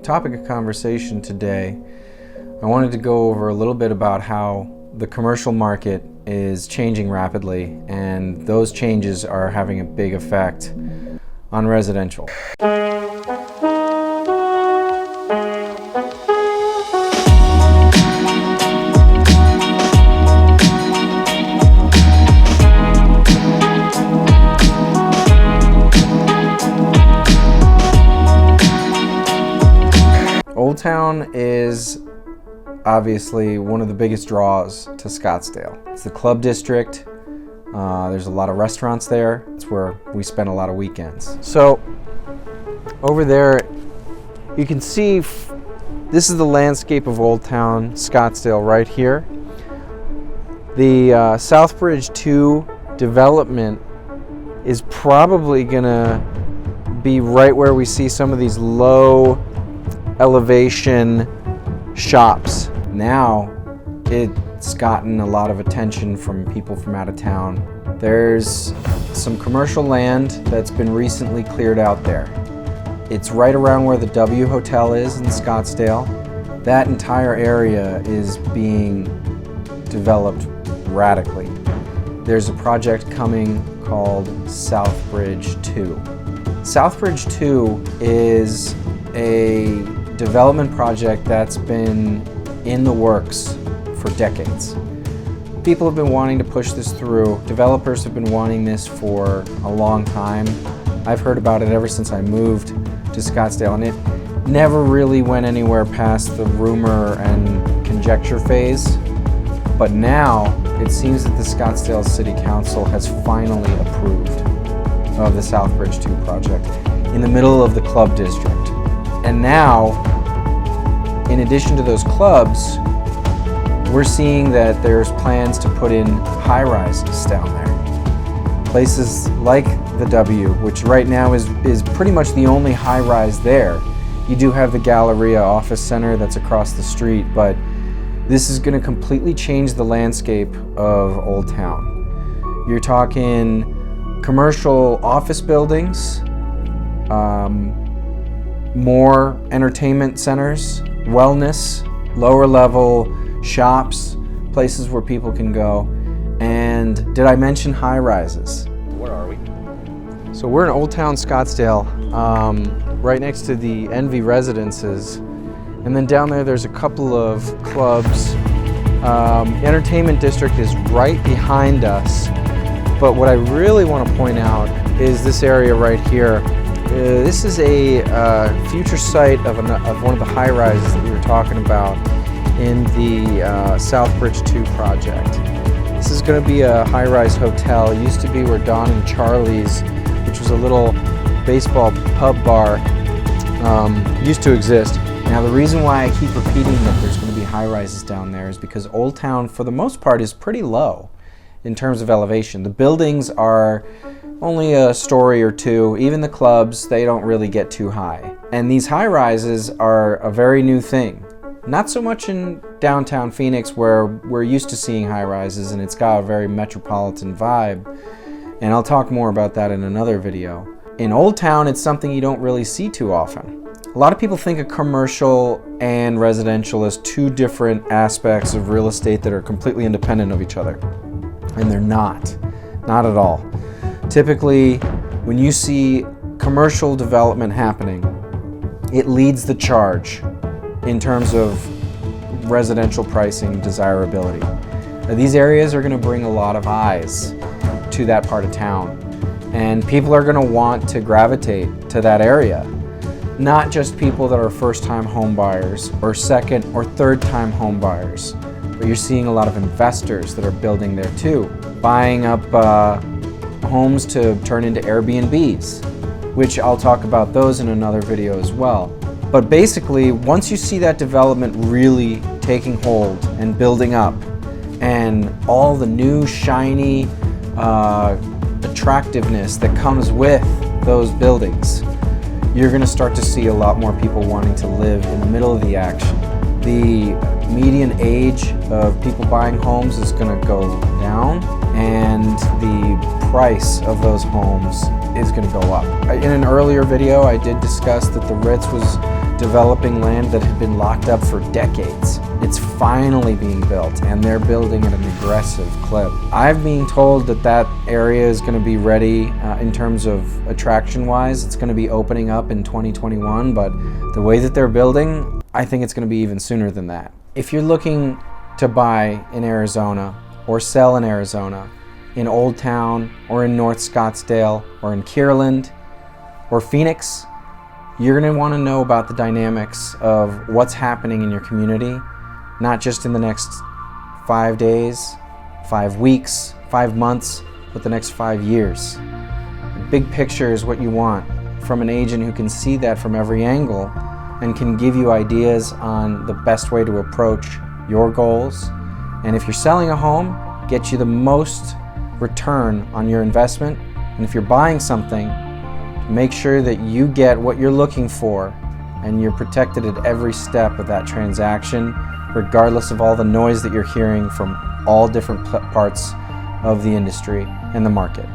topic of conversation today, I wanted to go over a little bit about how the commercial market is changing rapidly, and those changes are having a big effect on residential. Old Town is obviously one of the biggest draws to Scottsdale. It's the club district. There's a lot of restaurants there. It's where we spend a lot of weekends. So over there, you can see this is the landscape of Old Town Scottsdale right here. The Southbridge 2 development is probably gonna be right where we see some of these low elevation shops. Now it's gotten a lot of attention from people from out of town. There's some commercial land that's been recently cleared out there. It's right around where the W Hotel is in Scottsdale. That entire area is being developed radically. There's a project coming called Southbridge 2. Southbridge 2 is a development project that's been in the works for decades. People have been wanting to push this through. Developers have been wanting this for a long time. I've heard about it ever since I moved to Scottsdale, and it never really went anywhere past the rumor and conjecture phase. But now it seems that the Scottsdale City Council has finally approved of the Southbridge 2 project in the middle of the club district. And now, in addition to those clubs, we're seeing that there's plans to put in high-rises down there. Places like the W, which right now is pretty much the only high-rise there. You do have the Galleria Office Center that's across the street, but this is going to completely change the landscape of Old Town. You're talking commercial office buildings, more entertainment centers, wellness, lower level shops, places where people can go. And did I mention high rises? Where are we? So we're in Old Town Scottsdale, right next to the Envy Residences. And then down there's a couple of clubs. The entertainment district is right behind us. But what I really want to point out is this area right here. This is a future site of one of the high-rises that we were talking about in the Southbridge 2 project. This is going to be a high-rise hotel. It used to be where Don and Charlie's, which was a little baseball pub bar, used to exist. Now the reason why I keep repeating that there's going to be high-rises down there is because Old Town, for the most part, is pretty low in terms of elevation. The buildings are only a story or two. Even the clubs, they don't really get too high. And these high rises are a very new thing. Not so much in downtown Phoenix, where we're used to seeing high rises and it's got a very metropolitan vibe. And I'll talk more about that in another video. In Old Town, it's something you don't really see too often. A lot of people think of commercial and residential as two different aspects of real estate that are completely independent of each other. And they're not at all. Typically, when you see commercial development happening, it leads the charge in terms of residential pricing desirability. Now, these areas are going to bring a lot of eyes to that part of town, and people are going to want to gravitate to that area. Not just people that are first-time home buyers or second or third-time home buyers, but you're seeing a lot of investors that are building there too, buying up homes to turn into Airbnbs, which I'll talk about those in another video as well. But basically, once you see that development really taking hold and building up, and all the new shiny attractiveness that comes with those buildings, you're going to start to see a lot more people wanting to live in the middle of the action. the median age of people buying homes is going to go down, and the price of those homes is going to go up. In an earlier video, I did discuss that the Ritz was developing land that had been locked up for decades. It's finally being built, and they're building at an aggressive clip. I'm being told that that area is going to be ready in terms of attraction-wise. It's going to be opening up in 2021, but the way that they're building, I think it's going to be even sooner than that. If you're looking to buy in Arizona or sell in Arizona, in Old Town or in North Scottsdale or in Kierland or Phoenix, you're going to want to know about the dynamics of what's happening in your community, not just in the next 5 days, 5 weeks, 5 months, but the next 5 years. The big picture is what you want from an agent who can see that from every angle and can give you ideas on the best way to approach your goals. And if you're selling a home, get you the most return on your investment. And if you're buying something, make sure that you get what you're looking for and you're protected at every step of that transaction, regardless of all the noise that you're hearing from all different parts of the industry and the market.